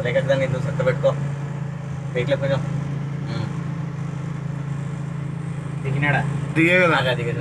లేక దాన్ని నువ్వు సత్త పెట్టుకో వెయిట్లో కొంచెం దిగినాడా దిగే కదా దిగే